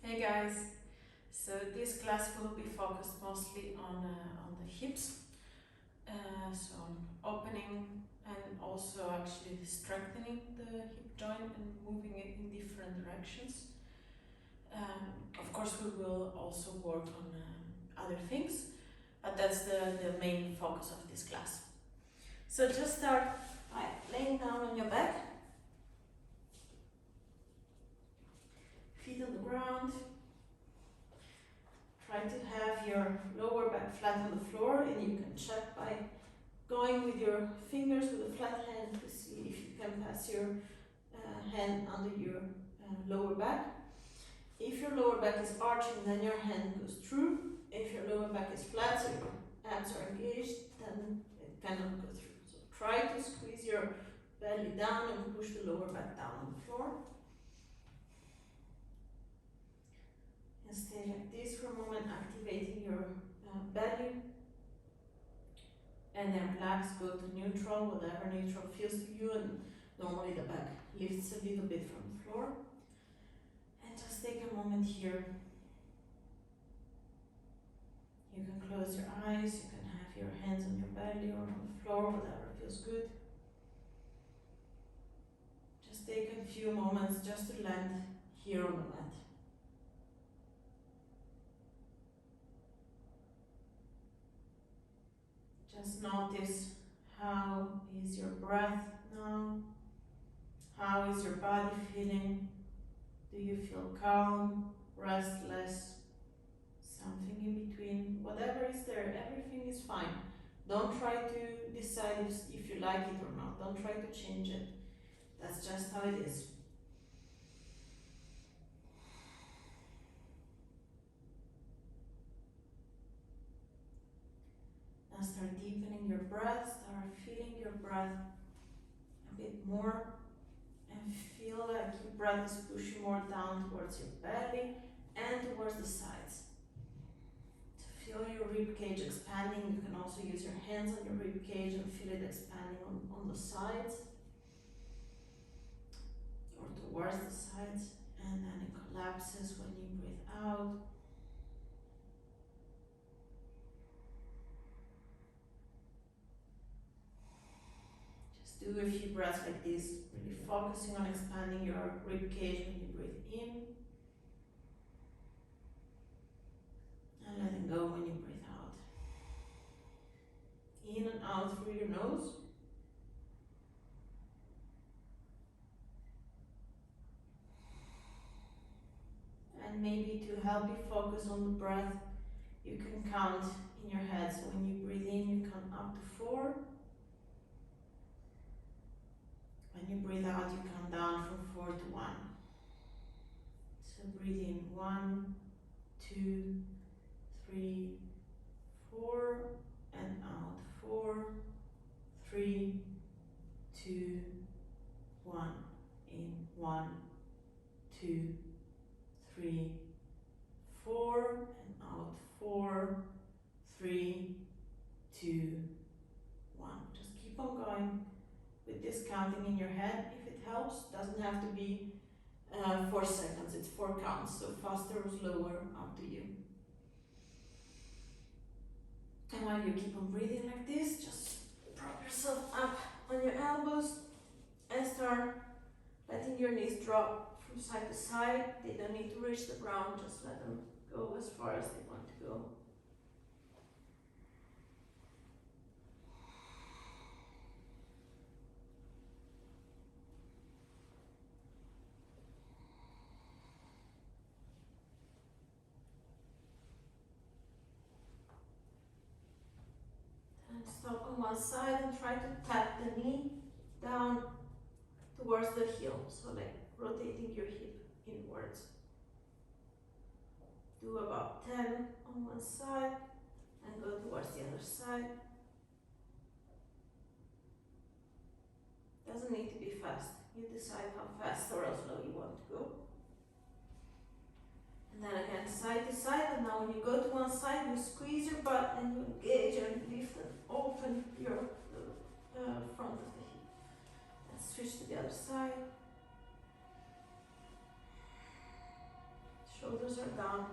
Hey guys, so this class will be focused mostly on the hips, so on opening and also actually strengthening the hip joint and moving it in different directions. Of course we will also work on other things, but that's the main focus of this class. So just start by laying down on your back, feet on the ground. Try to have your lower back flat on the floor, and you can check by going with your fingers with a flat hand to see if you can pass your hand under your lower back. If your lower back is arching, then your hand goes through. If your lower back is flat, so your abs are engaged, then it cannot go through. So try to squeeze your belly down and push the lower back down on the floor. And stay like this for a moment, activating your belly. And then relax, go to neutral, whatever neutral feels to you, and normally the back lifts a little bit from the floor. And just take a moment here. You can close your eyes, you can have your hands on your belly or on the floor, whatever feels good. Just take a few moments just to land here on the mat. Just notice how is your breath now? How is your body feeling? Do you feel calm, restless, something in between? Whatever is there, everything is fine. Don't try to decide if you like it or not. Don't try to change it. That's just how it is. Now start deepening your breath, start feeling your breath a bit more, and feel like your breath is pushing more down towards your belly and towards the sides. To feel your rib cage expanding, you can also use your hands on your rib cage and feel it expanding on the sides or towards the sides, and then it collapses when you breathe out. Do a few breaths like this, really focusing on expanding your rib cage when you breathe in, and letting go when you breathe out. In and out through your nose. And maybe to help you focus on the breath, you can count in your head. So when you breathe in, you count up to 4. When you breathe out, you count down from 4 to 1. So breathe in 1, 2, 3, 4, and out 4, 3, 2, 1. In 1, 2, 3, 4, and out 4, 3, 2, 1. Just keep on going with this counting in your head. If it helps, doesn't have to be 4 seconds, it's 4 counts, so faster or slower, up to you. And while you keep on breathing like this, just prop yourself up on your elbows and start letting your knees drop from side to side. They don't need to reach the ground, just let them go as far as they want to go. Stop on one side and try to tap the knee down towards the heel, so like rotating your hip inwards. Do about 10 on one side and go towards the other side. Doesn't need to be fast. You decide how fast or how slow you want to go. And then again, side to side, and now when you go to one side, you squeeze your butt and you engage and lift and open your front of the hip. And switch to the other side. Shoulders are down.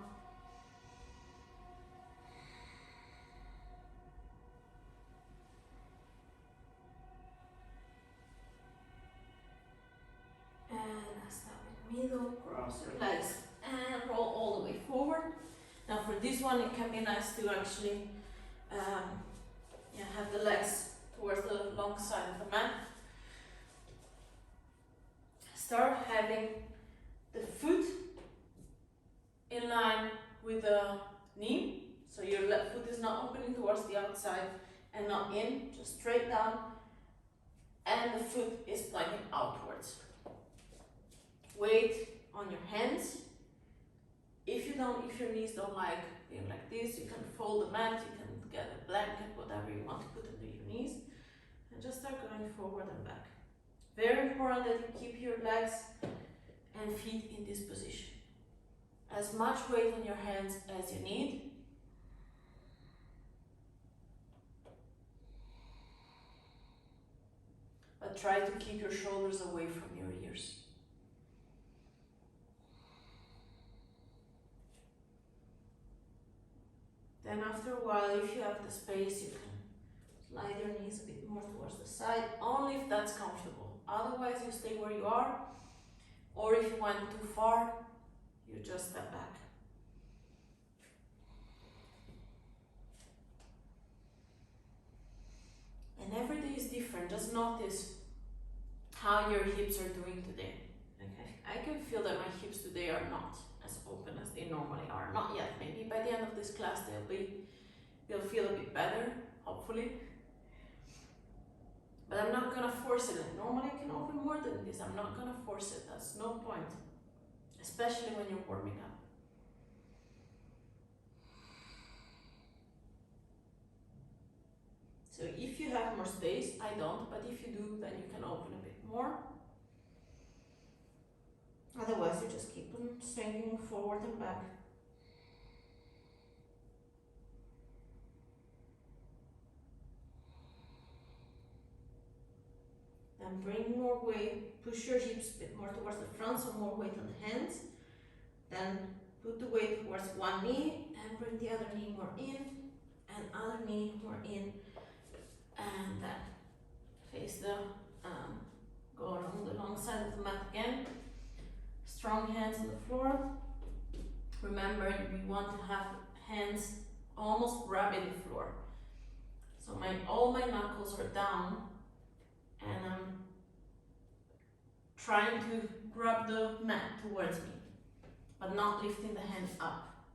And I start with middle, cross your legs and roll all the way forward. Now for this one, it can be nice to actually have the legs towards the long side of the mat. Start having the foot in line with the knee, so your left foot is not opening towards the outside and not in, just straight down, and the foot is pointing outwards. Weight on your hands. If your knees don't like being like this, you can fold the mat, you can get a blanket, whatever you want to put under your knees, and just start going forward and back. Very important that you keep your legs and feet in this position. As much weight on your hands as you need. But try to keep your shoulders away from your ears. Then after a while, if you have the space, you can slide your knees a bit more towards the side, only if that's comfortable. Otherwise, you stay where you are, or if you went too far, you just step back. And every day is different. Just notice how your hips are doing today. Okay, I can feel that my hips today are not as open as they normally are. Not yet. Maybe by the end of this class they'll feel a bit better, hopefully. But I'm not gonna force it. Normally I can open more than this. I'm not gonna force it. That's no point. Especially when you're warming up. So if you have more space, I don't, but if you do, then you can open a bit more. Otherwise, you just keep on swinging forward and back. Then bring more weight, push your hips a bit more towards the front, so more weight on the hands. Then put the weight towards one knee and bring the other knee more in, and other knee more in, and then face the, go along the long side of the mat again. Strong hands on the floor. Remember, we want to have hands almost grabbing the floor. So all my knuckles are down, and I'm trying to grab the mat towards me, but not lifting the hands up.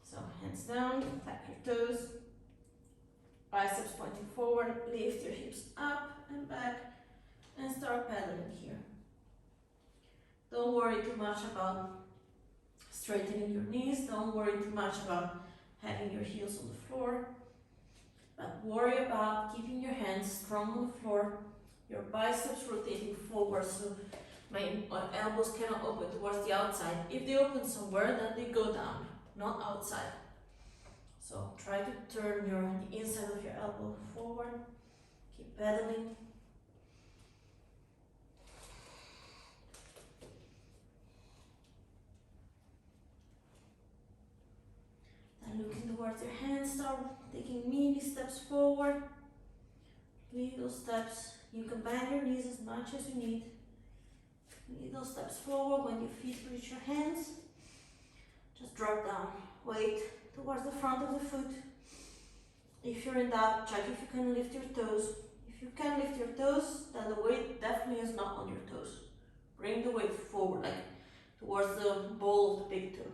So hands down, tap your toes, biceps pointing forward, lift your hips up and back, and start pedaling here. Don't worry too much about straightening your knees, don't worry too much about having your heels on the floor, but worry about keeping your hands strong on the floor, your biceps rotating forward so my elbows cannot open towards the outside. If they open somewhere, then they go down, not outside. So try to turn the inside of your elbow forward, keep pedaling. Then looking towards your hands, start taking mini steps forward. Little steps. You can bend your knees as much as you need. Little steps forward when your feet reach your hands. Just drop down. Weight towards the front of the foot. If you're in doubt, check if you can lift your toes. If you can lift your toes, then the weight definitely is not on your toes. Bring the weight forward, like towards the ball of the big toe.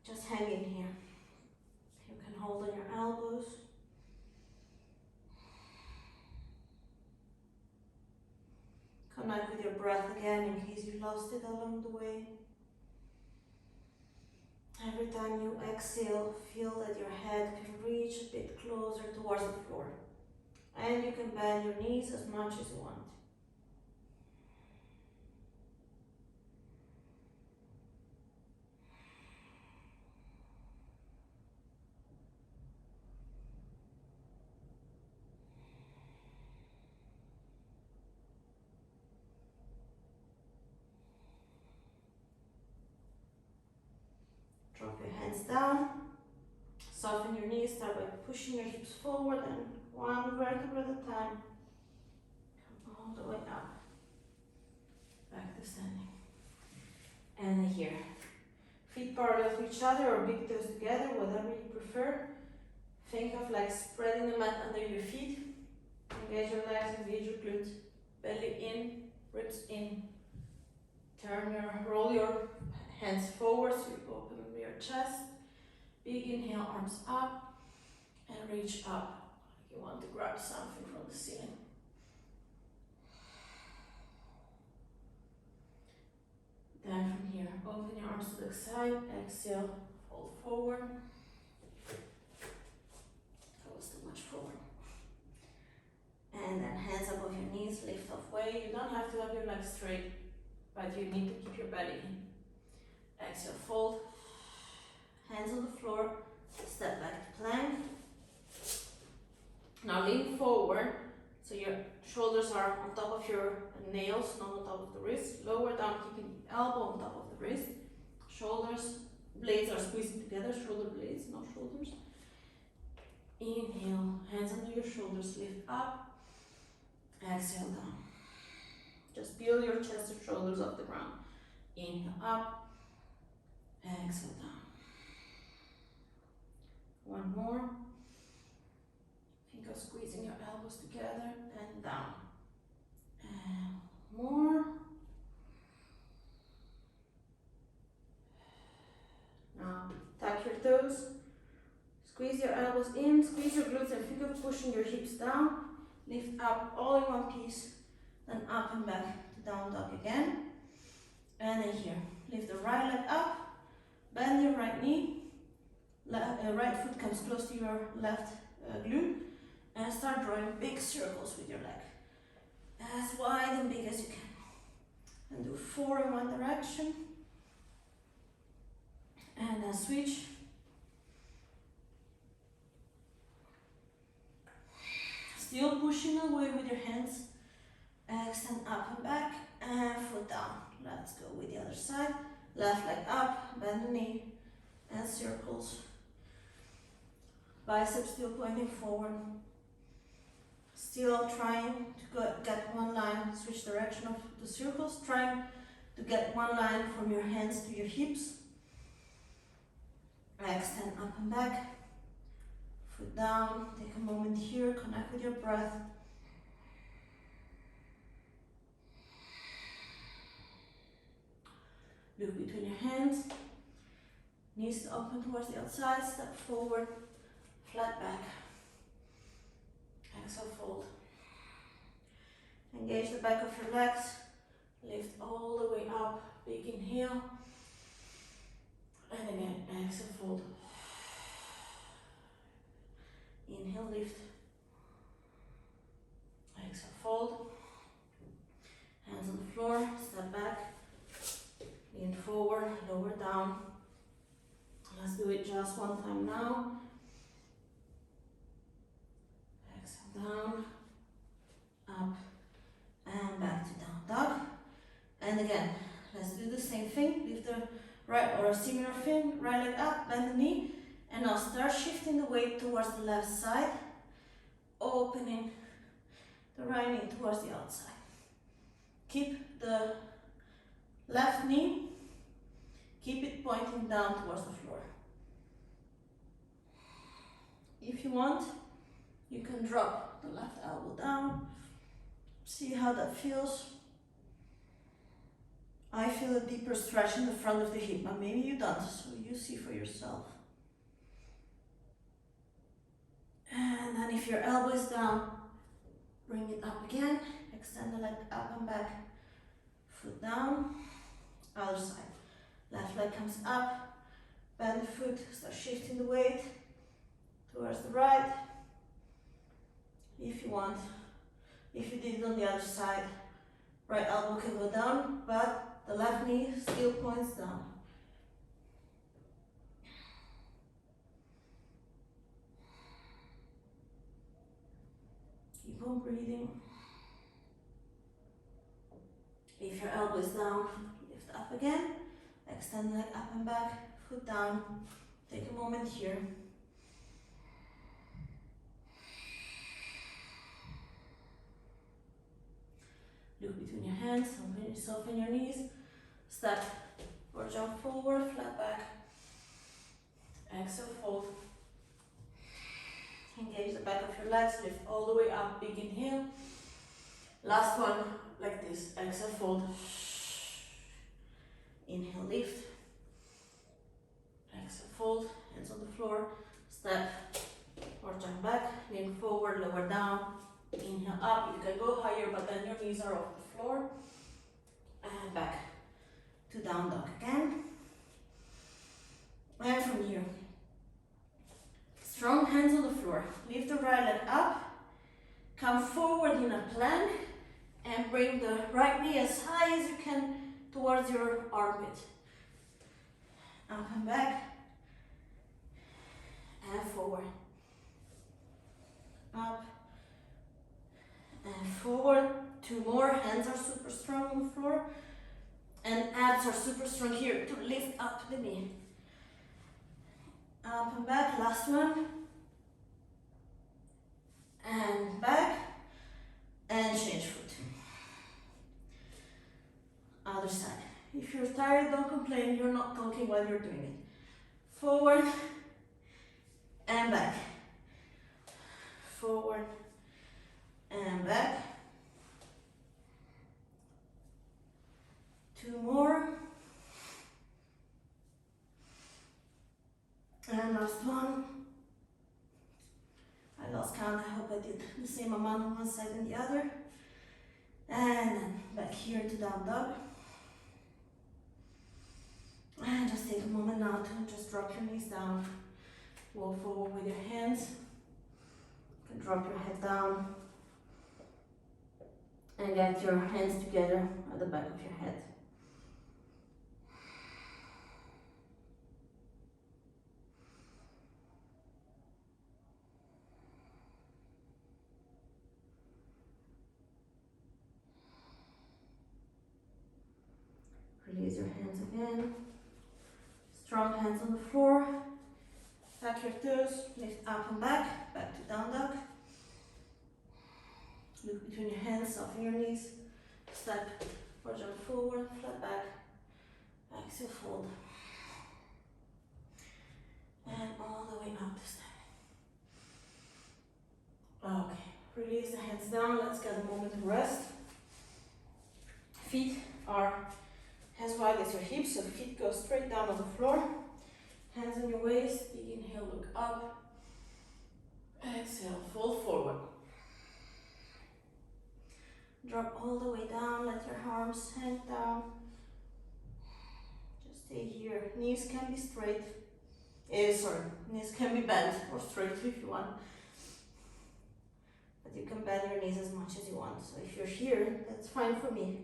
Just hang in here. You can hold on your elbows. Connect with your breath again in case you lost it along the way. Every time you exhale, feel that your head can reach a bit closer towards the floor. And you can bend your knees as much as you want. your hands down. Soften your knees, start by pushing your hips forward and one vertebra at a time. Come all the way up. Back to standing. And then here. Feet parallel to each other or big toes together, whatever you prefer. Think of like spreading the mat under your feet. Engage your legs, engage your glutes. Belly in, ribs in. Roll your hands forward so you open your chest. Big inhale, arms up and reach up. You want to grab something from the ceiling. Then from here, open your arms to the side, exhale, fold forward. That was too much forward. And then hands above your knees, lift halfway. You don't have to have your legs straight, but you need to keep your belly in. Exhale, fold. Hands on the floor, step back to plank. Now lean forward, so your shoulders are on top of your nails, not on top of the wrist. Lower down, keeping the elbow on top of the wrist. Shoulders, blades are squeezing together, shoulder blades, not shoulders. Inhale, hands under your shoulders, lift up. Exhale down. Just peel your chest and shoulders off the ground. Inhale up, exhale down. One more. Think of squeezing your elbows together and down. And more. Now tuck your toes. Squeeze your elbows in, squeeze your glutes and think of pushing your hips down. Lift up all in one piece. Then up and back to down dog again. And then here. Lift the right leg up. Bend your right knee. Right foot comes close to your left glute and start drawing big circles with your leg, as wide and big as you can. And do 4 in one direction, and then switch. Still pushing away with your hands. Extend up and back, and foot down. Let's go with the other side. Left leg up, bend the knee, and circles. Biceps still pointing forward. Still trying to get one line, switch direction of the circles. Trying to get one line from your hands to your hips. Extend up and back. Foot down. Take a moment here. Connect with your breath. Look between your hands. Knees open towards the outside. Step forward. Flat back. Exhale, fold. Engage the back of your legs. Lift all the way up. Big inhale. And again, exhale, fold. Inhale, lift. Exhale, fold. Hands on the floor. Step back. Lean forward. Lower down. Let's do it just one time now. Down, up, and back to down dog. And again, let's do the same thing. Lift the right or a similar thing. Right leg up, bend the knee, and now start shifting the weight towards the left side, opening the right knee towards the outside. Keep the left knee, keep it pointing down towards the floor. If you want, you can drop the left elbow down. See how that feels. I feel a deeper stretch in the front of the hip, but maybe you don't, so you see for yourself. And then if your elbow is down, bring it up again. Extend the leg up and back. Foot down. Other side. Left leg comes up. Bend the foot. Start shifting the weight towards the right. If you want. If you did it on the other side, right elbow can go down, but the left knee still points down. Keep on breathing. If your elbow is down, lift up again. Extend the leg up and back. foot down. Take a moment here. Look between your hands, soften your knees. Step or jump forward, flat back. Exhale, fold. Engage the back of your legs, lift all the way up, big inhale. Last one, like this. Exhale, fold. Inhale, lift. Exhale, fold. Hands on the floor. Step or jump back. Lean forward, lower down. Inhale up. You can go higher, but then your knees are off the floor. And back to down dog again. And from here, strong hands on the floor. Lift the right leg up. Come forward in a plank. And bring the right knee as high as you can towards your armpit. Up and back. And forward. Up. And forward. Two more. Hands are super strong on the floor. And abs are super strong here to lift up the knee. Up and back. Last one. And back. And change foot. Other side. If you're tired, don't complain. You're not talking while you're doing it. Forward and back. Forward and back. Two more. And last one. I lost count. I hope I did the same amount on one side and the other. And then back here to down dog. And just take a moment now to just drop your knees down. Walk forward with your hands. You can drop your head down. And get your hands together at the back of your head. Release your hands again. Strong hands on the floor. Back your toes. Lift up and back. Back to down dog. Look between your hands. Soften your knees. Step or jump forward. Flat back. Exhale, fold. And all the way up to stand. Okay. Release the hands down. Let's get a moment to rest. Feet are as wide as your hips, so feet go straight down on the floor. Hands on your waist, big inhale, look up. Exhale, fold forward. Drop all the way down, let your arms hang down. Just stay here. Knees can be straight. Knees can be bent or straight if you want. But you can bend your knees as much as you want. So if you're here, that's fine for me.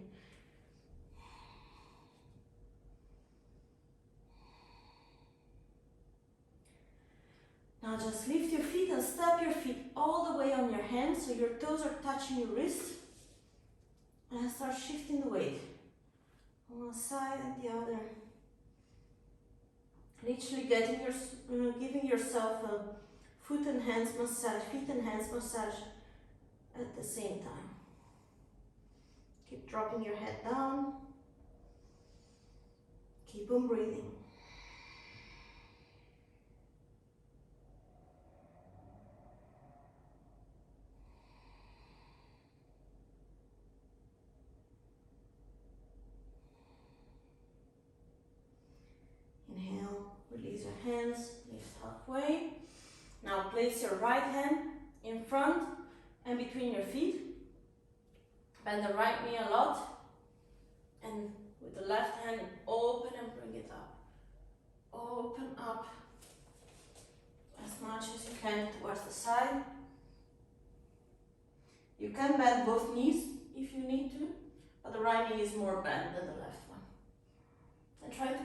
Now just lift your feet and step your feet all the way on your hands so your toes are touching your wrist. And start shifting the weight on one side and the other. Literally giving yourself a foot and hands massage, feet and hands massage at the same time. Keep dropping your head down. Keep on breathing. Inhale, release your hands, lift halfway. Now place your right hand in front and between your feet. Bend the right knee a lot. And with the left hand, open and bring it up. Open up as much as you can towards the side. You can bend both knees if you need to, but the right knee is more bent than the left one. And try to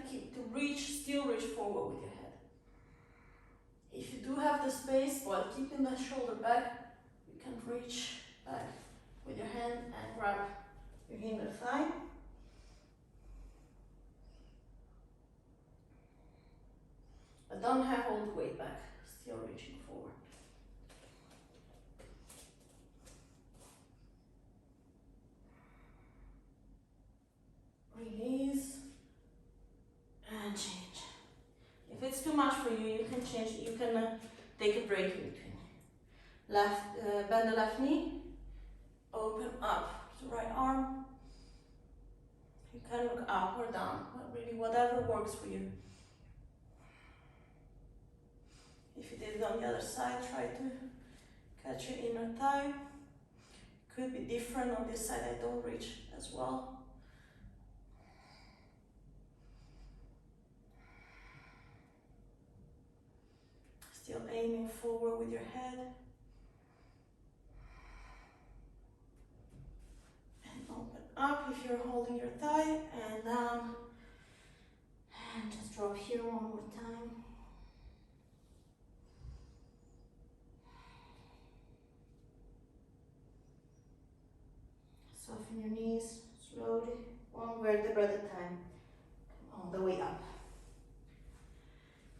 still reach forward with your head. If you do have the space, while keeping the shoulder back, you can reach back with your hand and grab your inner thigh. but don't have all the weight back, still reaching forward. Release and change. If it's too much for you, you can change, you can take a break in between. Bend the left knee, open up the right arm. You can look up or down, really whatever works for you. If you did it on the other side, try to catch your inner thigh. Could be different on this side, I don't reach as well. Still aiming forward with your head. And open up if you're holding your thigh, and down. And just drop here one more time. Soften your knees slowly, one vertebra at a time. Come all the way up.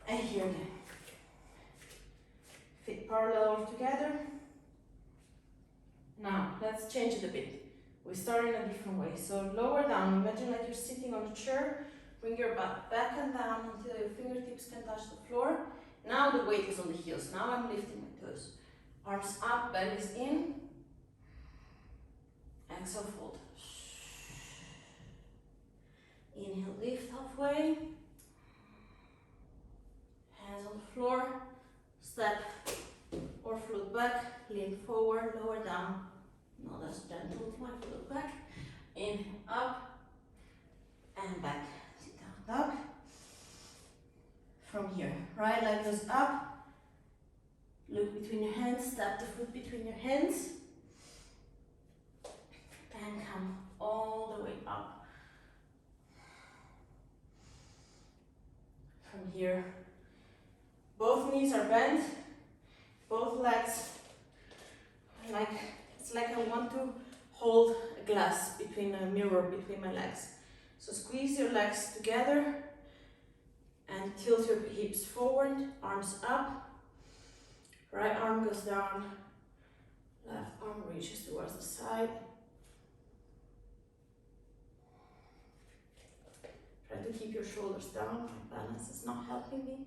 And here again. Feet parallel together. Now, let's change it a bit. We start in a different way. So lower down, imagine like you're sitting on a chair. Bring your butt back and down until your fingertips can touch the floor. Now the weight is on the heels. Now I'm lifting my toes. Arms up, belly's in. Exhale, fold. Inhale, lift halfway. Hands on the floor. Step or float back. Lean forward, lower down. Not as gentle with my float back. Inhale, up and back. Sit down, dog. From here, right leg goes up. Look between your hands. Step the foot between your hands. And come all the way up. From here, both knees are bent, both legs, it's like I want to hold a glass between a mirror between my legs. So squeeze your legs together and tilt your hips forward, arms up, right arm goes down, left arm reaches towards the side. Try to keep your shoulders down, my balance is not helping me.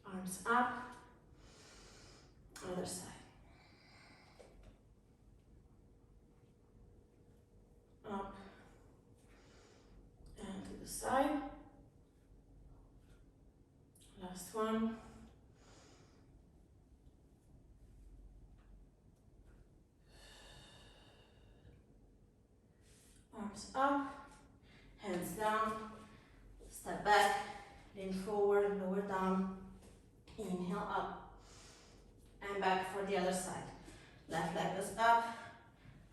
Arms up, other side. Up and to the side. Last one. Arms up. Hands down, step back, lean forward, lower down, inhale up, and back for the other side. Left leg goes up,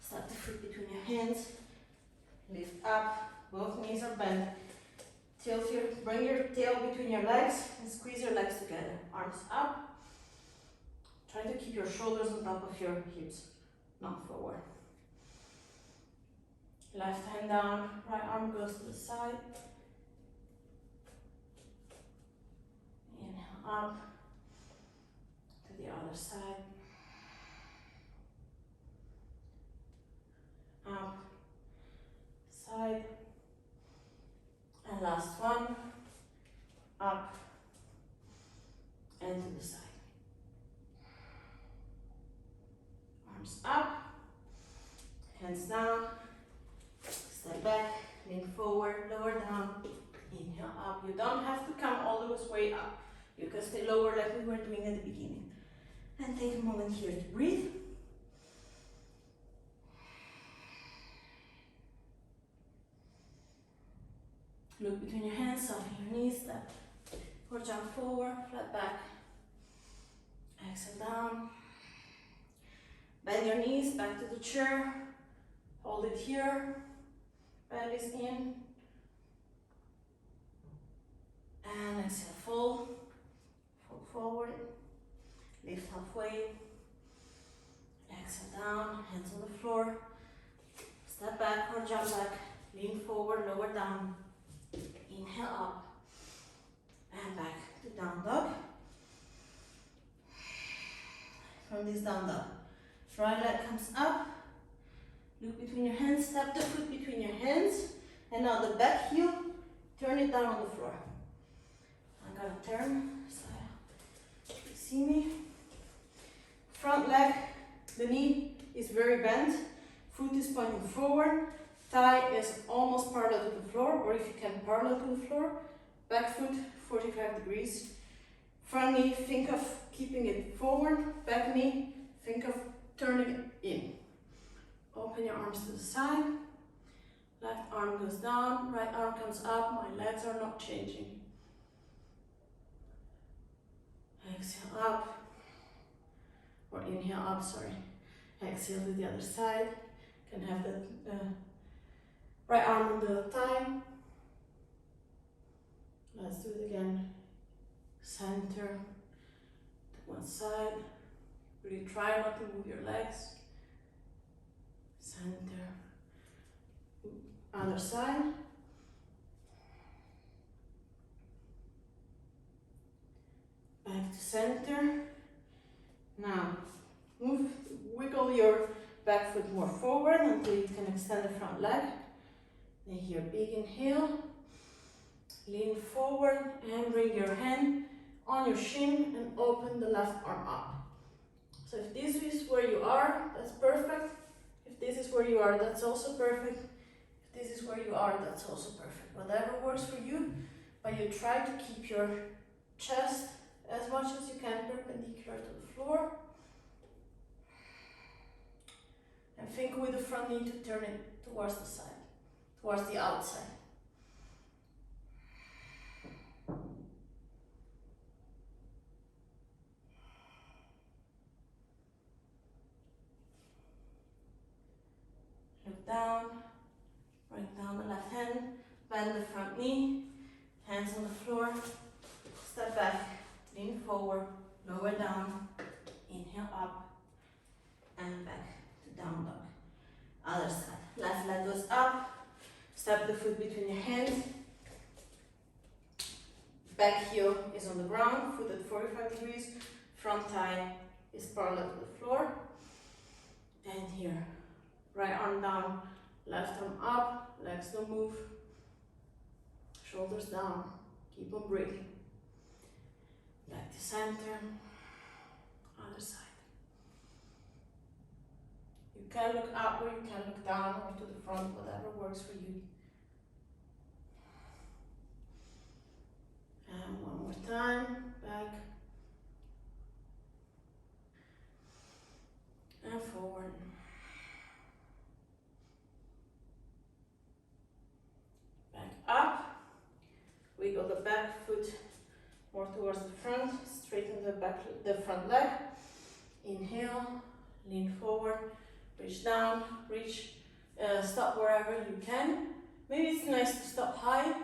step the foot between your hands, lift up, both knees are bent, bring your tail between your legs and squeeze your legs together. Arms up, try to keep your shoulders on top of your hips, not forward. Left hand down, right arm goes to the side. Inhale up to the other side. Up, side. And last one, up and to the side. Arms up, hands down. Step back, lean forward, lower down, inhale up. You don't have to come all the way up. You can stay lower like we were doing at the beginning. And take a moment here to breathe. Look between your hands, soften your knees, step or jump forward, flat back. Exhale down. Bend your knees back to the chair. Hold it here. Belly's in. And exhale, fold. Fold forward. Lift halfway. Exhale down. Hands on the floor. Step back or jump back. Lean forward, lower down. Inhale up. And back. this down dog. Right leg comes up, look between your hands, step the foot between your hands, and now the back heel, turn it down on the floor. I'm gonna turn so you see me. Front leg, the knee is very bent, foot is pointing forward, thigh is almost parallel to the floor, or if you can parallel to the floor, back foot 45 degrees. Front knee, think of keeping it forward, back knee, think of turning it in. Open your arms to the side, left arm goes down, right arm comes up, my legs are not changing. Exhale up, or inhale up, sorry. Exhale to the other side, can have the right arm on the thigh. Let's do it again. Center to one side. Really try not to move your legs. Center. Other side. Back to center. Now, wiggle your back foot more forward until you can extend the front leg. Then here, big inhale. Lean forward and bring your hand on your shin and open the left arm up. So if this is where you are, that's perfect. If this is where you are, that's also perfect. If this is where you are, that's also perfect. Whatever works for you, but you try to keep your chest as much as you can perpendicular to the floor. And think with the front knee to turn it towards the side, towards the outside. Look down, bring down the left hand, bend the front knee, hands on the floor, step back, lean forward, lower down, inhale up, and back to down dog. Other side, left leg goes up, step the foot between your hands, back heel is on the ground, foot at 45 degrees, front thigh is parallel to the floor, and here. Right arm down, left arm up, legs don't move, shoulders down, keep on breathing. Back to center, other side. You can look up or you can look down or to the front, whatever works for you. And one more time, back and forward. Up, wiggle the back foot more towards the front, straighten the front leg. Inhale, lean forward, reach down, stop wherever you can. Maybe it's nice to stop high.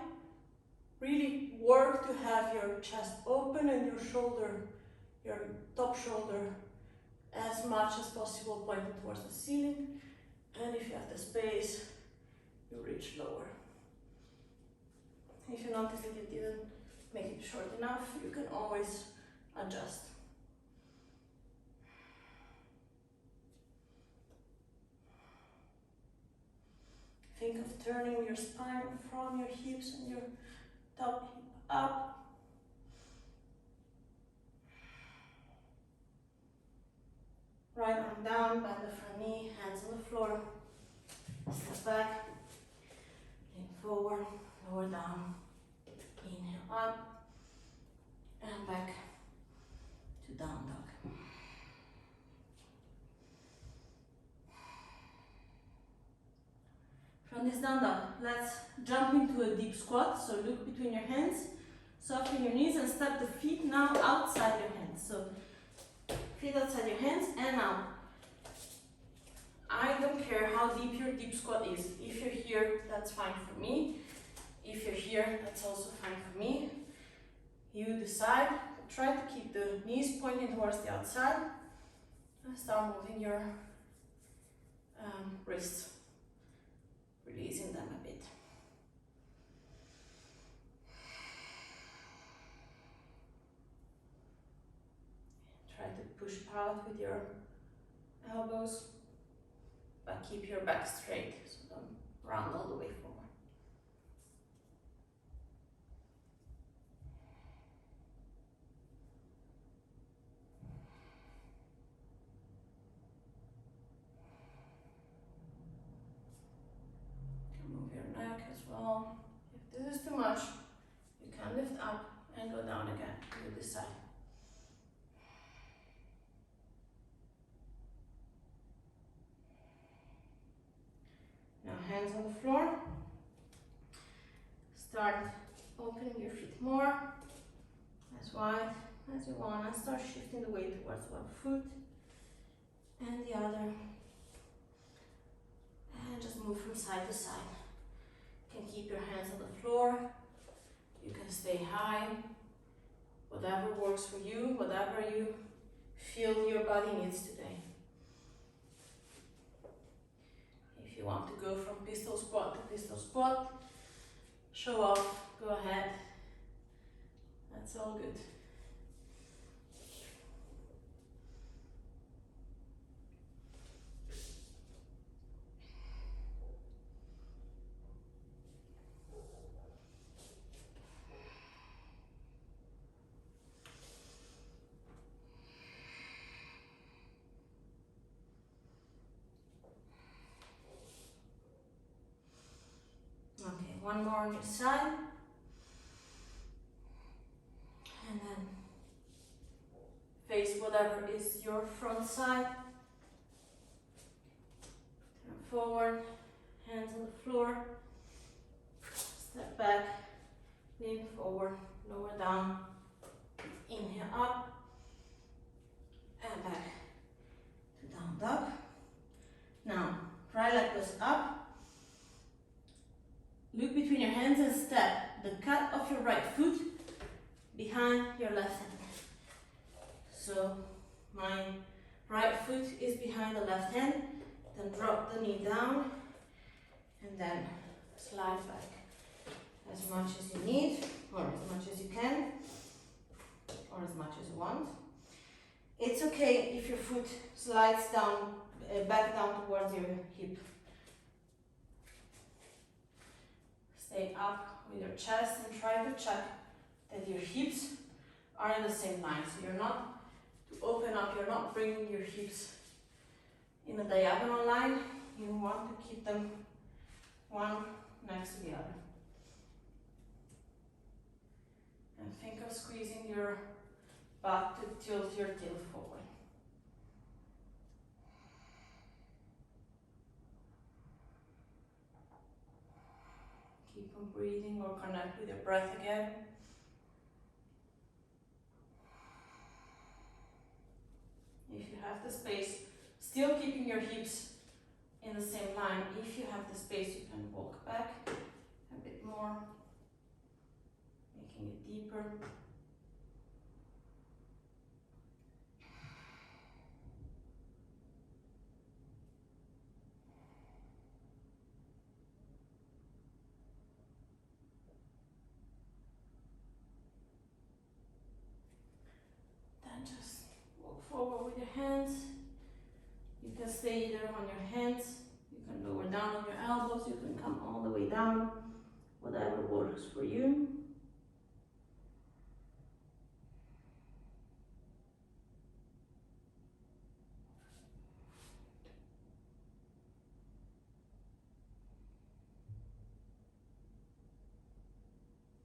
Really work to have your chest open and your top shoulder as much as possible pointed towards the ceiling. And if you have the space, you reach lower. If you notice that you didn't make it short enough, you can always adjust. Think of turning your spine from your hips and your top hip up. Right arm down, bend the front knee, hands on the floor. Step back, lean forward, lower down. Inhale up and back to down dog. From this down dog, let's jump into a deep squat. So look between your hands, soften your knees and step the feet now outside your hands. So feet outside your hands and now. I don't care how deep your deep squat is. If you're here, that's fine for me. If you're here, that's also fine for me. You decide. Try to keep the knees pointing towards the outside. And start moving your wrists, releasing them a bit. Try to push out with your elbows, but keep your back straight, so don't round all the way forward. Move your neck as well. If this is too much, you can lift up and go down again to this side. Now hands on the floor. Start opening your feet more, as wide as you want, and start shifting the weight towards one foot and the other. And just move from side to side. You can keep your hands on the floor. You can stay high. Whatever works for you, whatever you feel your body needs today. If you want to go from pistol squat to pistol squat, show off, go ahead. That's all good. Okay, one more on your side. And then face whatever is your front side. Turn forward, hands on the floor. Step back, lean forward, lower down. Inhale up and back to down dog. Now, right leg goes up. Look between your hands and step the cut of your right foot behind your left hand. So my right foot is behind the left hand, then drop the knee down and then slide back as much as you need, or as much as you can, or as much as you want. It's okay if your foot slides down, back down towards your hip. Stay up with your chest and try to check that your hips are in the same line. So you're not, to open up, you're not bringing your hips in a diagonal line. You want to keep them one next to the other. And think of squeezing your butt to tilt your tail forward. Keep on breathing or connect with your breath again. If you have the space, still keeping your hips in the same line. If you have the space, you can walk back a bit more, making it deeper. Then just walk forward with your hands. You can stay either on your hands, you can lower down on your elbows, you can come all the way down, whatever works for you.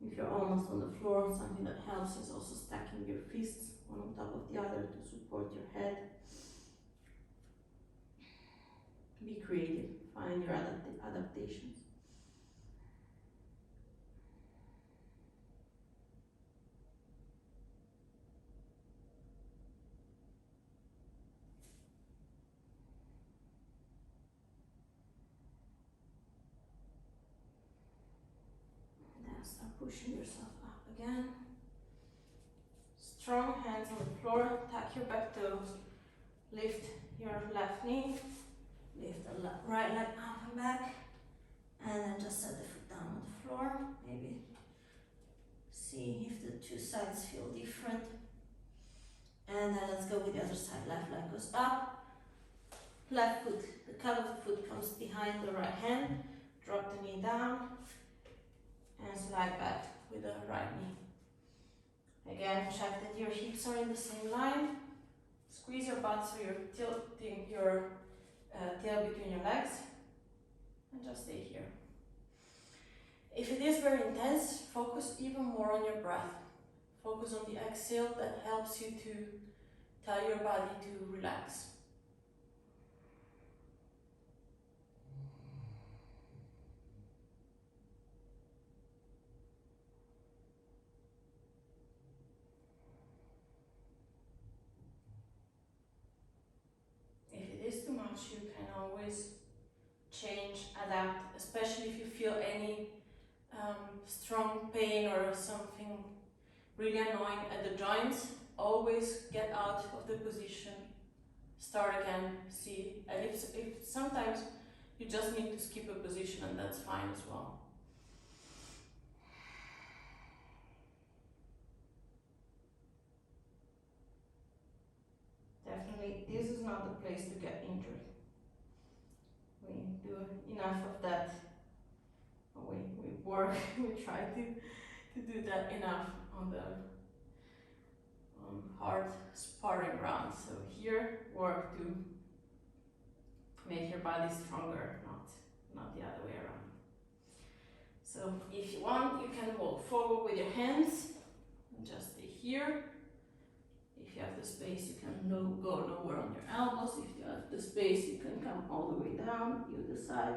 If you're almost on the floor, something that helps is also stacking your fists one on top of the other to support your head. Be creative, find your adaptations. And then start pushing yourself up again. Strong hands on the floor, tuck your back toes, lift your left knee, lift the right leg up and back, and then just set the foot down on the floor. Maybe see if the two sides feel different. And then let's go with the other side. Left leg goes up, left foot, the calf of the foot comes behind the right hand, drop the knee down, and slide back with the right knee. Again, check that your hips are in the same line. Squeeze your butt so you're tilting your tail between your legs, and just stay here. If it is very intense, focus even more on your breath. Focus on the exhale that helps you to tell your body to relax. If it is too much, you can always change, adapt, especially if you feel any strong pain or something really annoying at the joints. Always get out of the position, start again, see, and if sometimes you just need to skip a position, and that's fine as well. Definitely, this is not the place to get injured. We do enough of that. We work, we try to do that enough on the hard sparring rounds. So here, work to make your body stronger, not the other way around. So if you want, you can walk forward with your hands and just stay here. If you have the space, you can go nowhere on your elbows. If you have the space, you can come all the way down. You decide.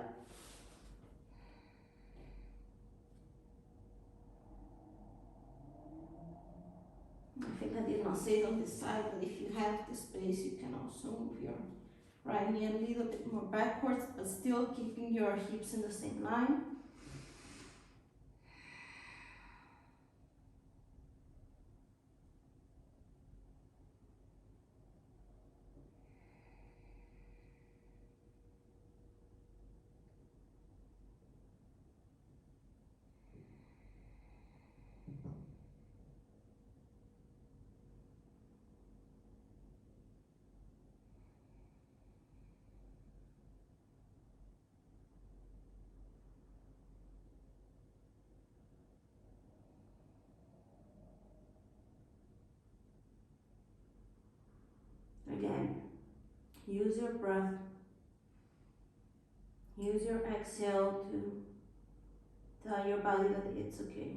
I think I did not say it on this side, but if you have the space, you can also move your right knee a little bit more backwards, but still keeping your hips in the same line. Again, use your breath, use your exhale to tell your body that it's okay.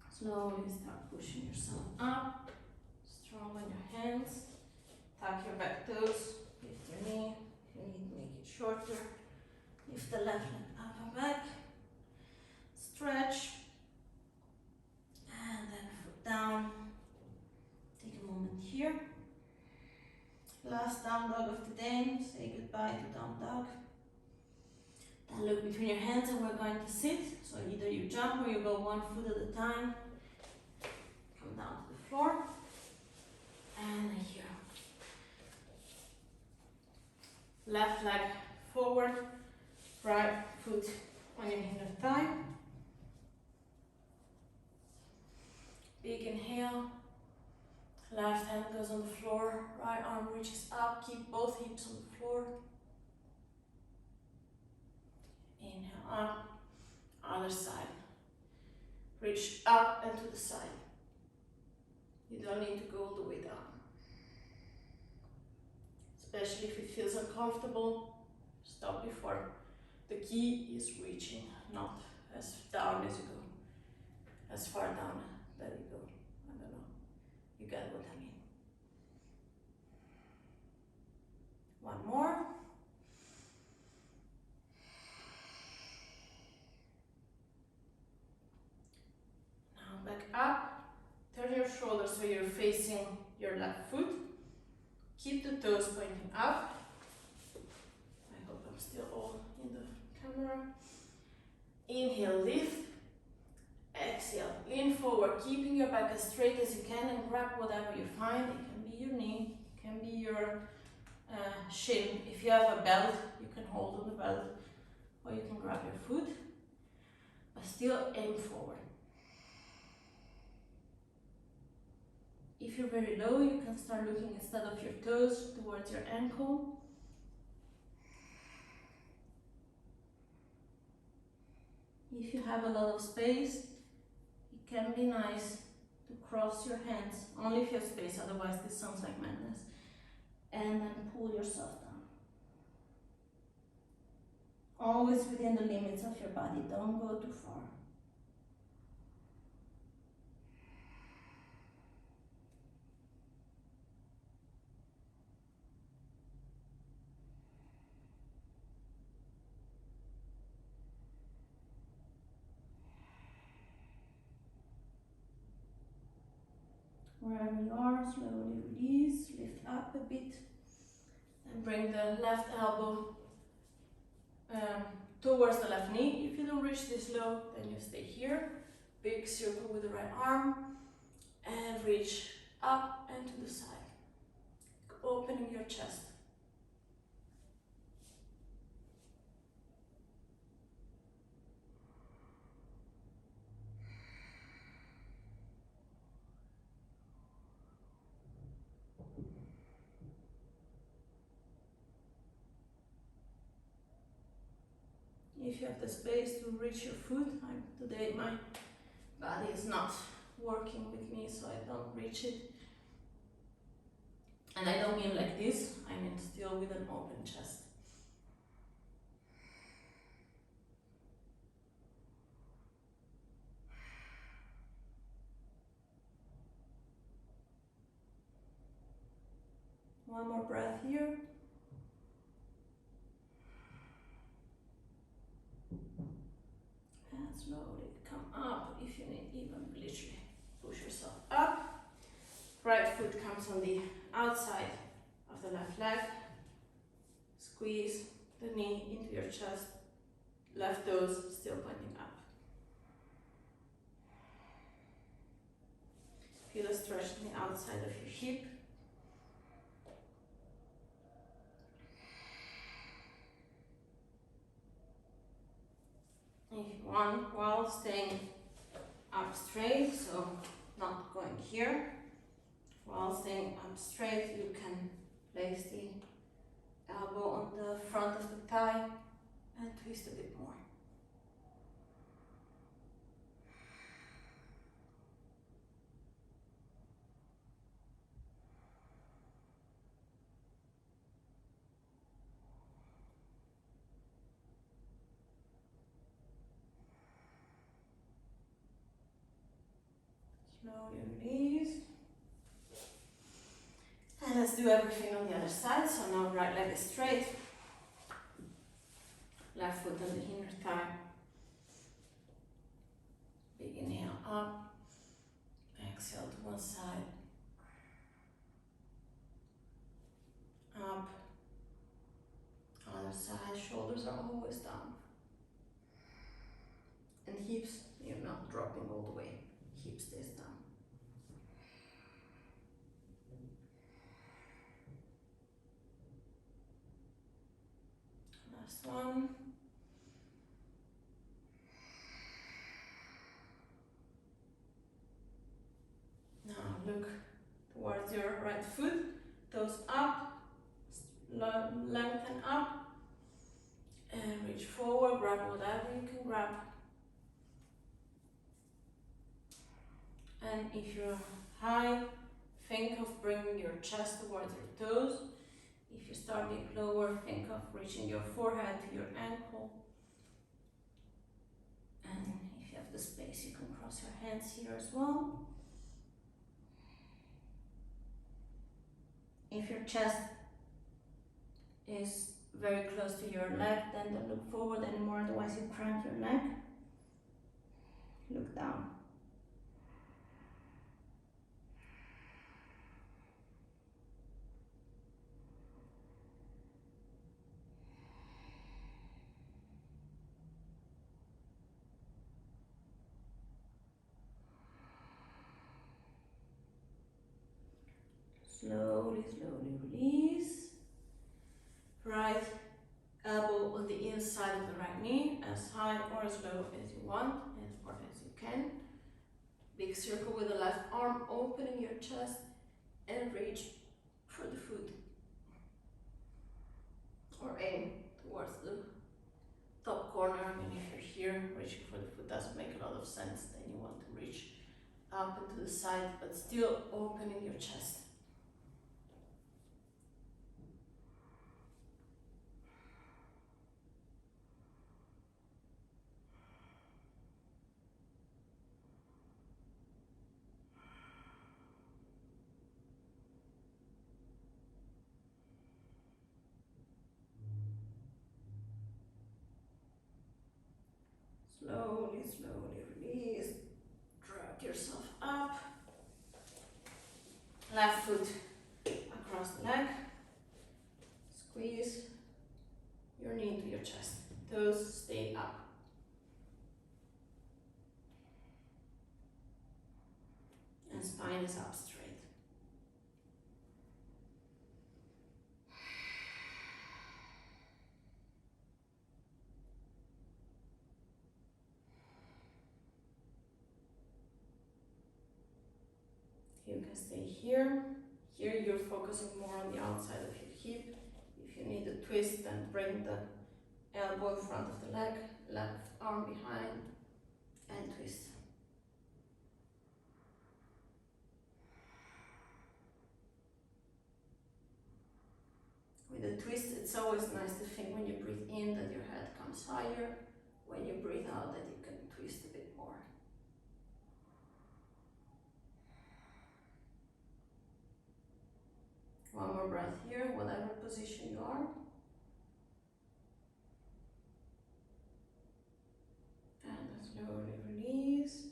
Slowly start pushing yourself up, strong on your hands, tuck your back toes, lift your knee, if you need to make it shorter, lift the left leg up and back, stretch, and then foot down. Take a moment here. Last down dog of the day, say goodbye to down dog. Then look between your hands and we're going to sit. So either you jump or you go one foot at a time. Come down to the floor. And here. Left leg forward, right foot on your inner thigh. Big inhale. Left hand goes on the floor, right arm reaches up, keep both hips on the floor. Inhale up, other side. Reach up and to the side. You don't need to go all the way down. Especially if it feels uncomfortable, stop before. The key is reaching, not as down as you go, as far down that you go. I don't know. You get what I mean. One more. Now back up. Turn your shoulders so you're facing your left foot. Keep the toes pointing up. I hope I'm still all in the camera. Inhale, lift. Exhale, lean forward, keeping your back as straight as you can and grab whatever you find. It can be your knee, it can be your shin. If you have a belt, you can hold on the belt, or you can grab your foot, but still aim forward. If you're very low, you can start looking instead of your toes towards your ankle. If you have a lot of space, it can be nice to cross your hands, only if you have space, otherwise this sounds like madness. And then pull yourself down. Always within the limits of your body, don't go too far. Wherever you are, slowly release, lift up a bit, and bring the left elbow towards the left knee. If you don't reach this low, then you stay here. Big circle with the right arm, and reach up and to the side, opening your chest. If you have the space to reach your foot, today my body is not working with me, so I don't reach it. And I don't mean like this, I mean still with an open chest. One more breath here. And slowly come up if you need, even literally push yourself up. Right foot comes on the outside of the left leg. Squeeze the knee into your chest. Left toes still pointing up. Feel a stretch on the outside of your hip. If you want, while staying up straight, so not going here. While staying up straight, you can place the elbow on the front of the thigh and twist a bit more. Slowly release. And let's do everything on the other side. So now right leg is straight. Left foot on the inner thigh. Big inhale up. Exhale to one side. Up. Other side. Shoulders are always down. And hips, you're not dropping all the way. Hip stays down. Last one. Now look towards your right foot, toes up, lengthen up, and reach forward, grab whatever you can grab. And if you're high, think of bringing your chest towards your toes. If you start a bit lower, think of reaching your forehead to your ankle. And if you have the space, you can cross your hands here as well. If your chest is very close to your leg, then don't look forward anymore, otherwise you cramp your neck. Look down. Slowly, slowly release. right elbow on the inside of the right knee, as high or as low as you want or as you can. Big circle with the left arm, opening your chest and reach for the foot. Or aim towards the top corner. I mean, if you're here, reaching for the foot doesn't make a lot of sense. Then you want to reach up and to the side, but still opening your chest. Slowly, slowly release. Drag yourself up. Left foot across the leg. Squeeze your knee into your chest. Toes stay up. And spine is up straight. You can stay here. Here you're focusing more on the outside of your hip. If you need a twist, then bring the elbow in front of the leg, left arm behind, and twist. With a twist, it's always nice to think when you breathe in that your head comes higher. When you breathe out, that you can twist a bit more. One more breath here, whatever position you are. And slowly release.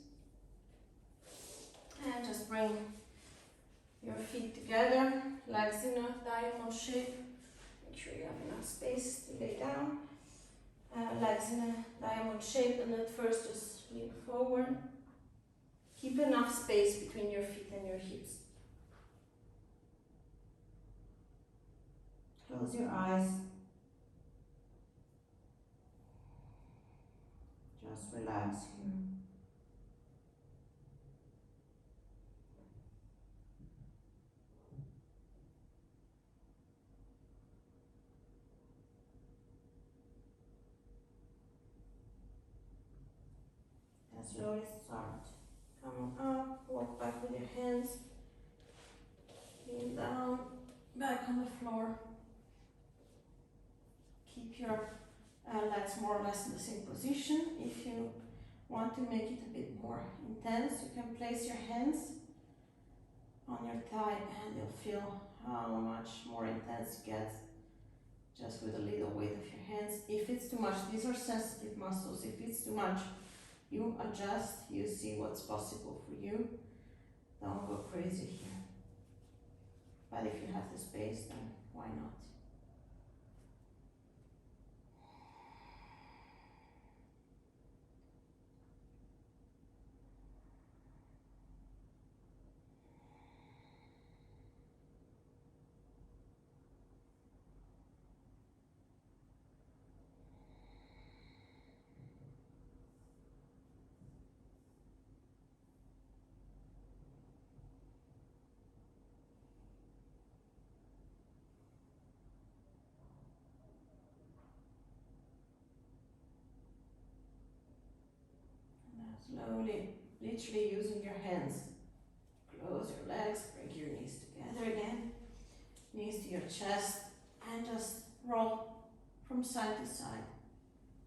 And just bring your feet together, legs in a diagonal shape. Make sure you have enough space to lay down. Legs in a diamond shape, and at first just lean forward. Keep enough space between your feet and your hips. Close your eyes. Just relax here. And slowly start coming up, walk back with your hands, lean down, back on the floor. Keep your legs more or less in the same position. If you want to make it a bit more intense, you can place your hands on your thigh and you'll feel how much more intense it gets just with a little weight of your hands. If it's too much, these are sensitive muscles. If it's too much, you adjust, you see what's possible for you. Don't go crazy here. But if you have the space, then why not? Slowly, literally using your hands. Close your legs, bring your knees together again. Knees to your chest, and just roll from side to side.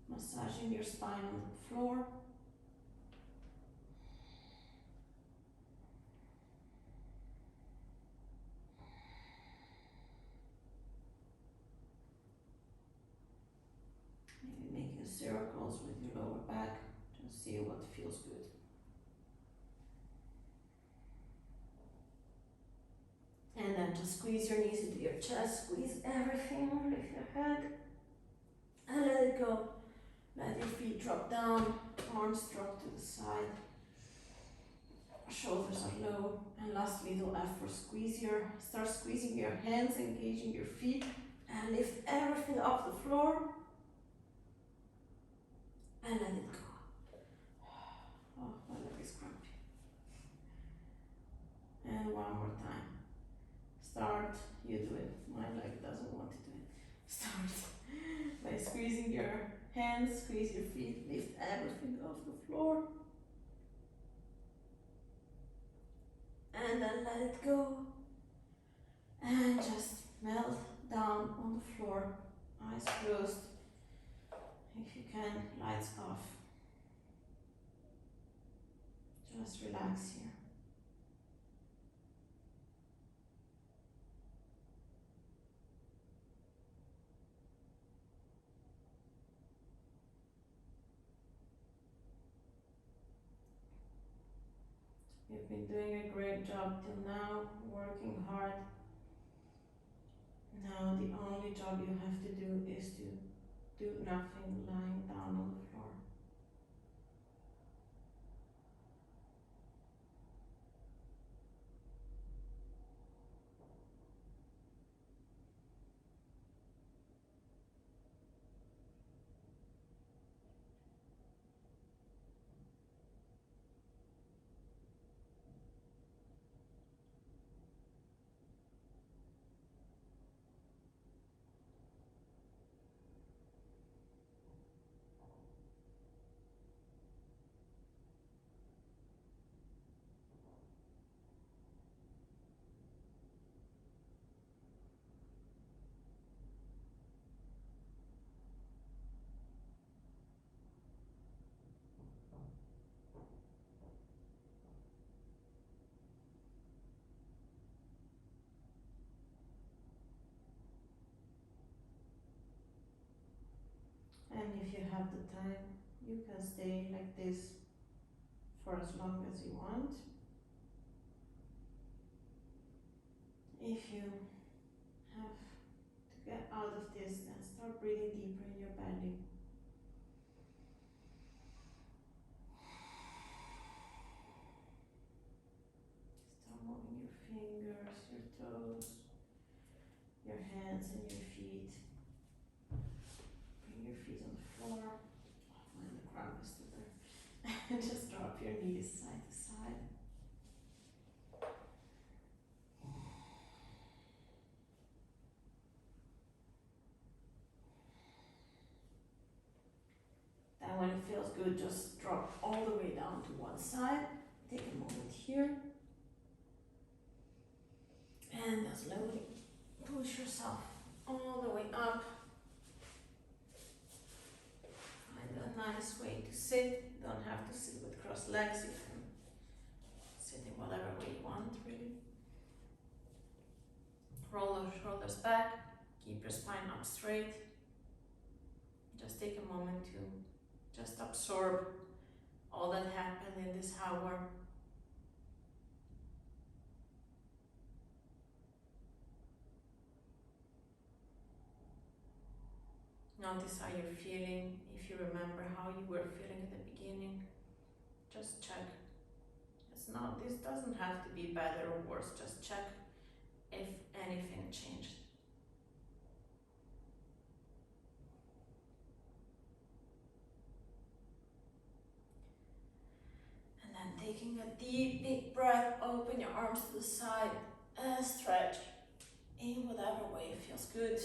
Massaging your spine on the floor. Maybe making circles with your lower back. Just see what feels good. And then just squeeze your knees into your chest, squeeze everything, lift your head, and let it go. Let your feet drop down, arms drop to the side, shoulders are low, and last little effort, start squeezing your hands, engaging your feet, And lift everything off the floor and let it go. Oh, my leg is crampy. And one more time. Start, you do it. My leg doesn't want to do it. Start by squeezing your hands, squeeze your feet, lift everything off the floor. And then let it go. And just melt down on the floor. Eyes closed. If you can, lights off. Just relax here. You've been doing a great job till now, working hard. Now the only job you have to do is to do nothing lying down on the floor. And if you have the time, you can stay like this for as long as you want. If you have to get out of this, then start breathing deeper in your belly. Start moving your fingers, your toes, your hands and your feet. Bring your feet on the floor. Oh man, the cramp is still there. And just drop your knees side to side. Then when it feels good, just drop all the way down to one side. Take a moment here. And slowly push yourself all the way up. Find a nice way to sit. You don't have to sit with crossed legs. You can sit in whatever way you want, really. Roll your shoulders back. Keep your spine up straight. Just take a moment to just absorb all that happened in this hour. Notice how you're feeling. If you remember how you were feeling at the beginning, just check. This doesn't have to be better or worse, just check if anything changed. And then taking a deep, big breath, open your arms to the side and stretch in whatever way feels good.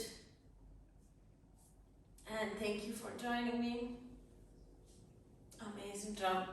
And thank you for joining me. Amazing job.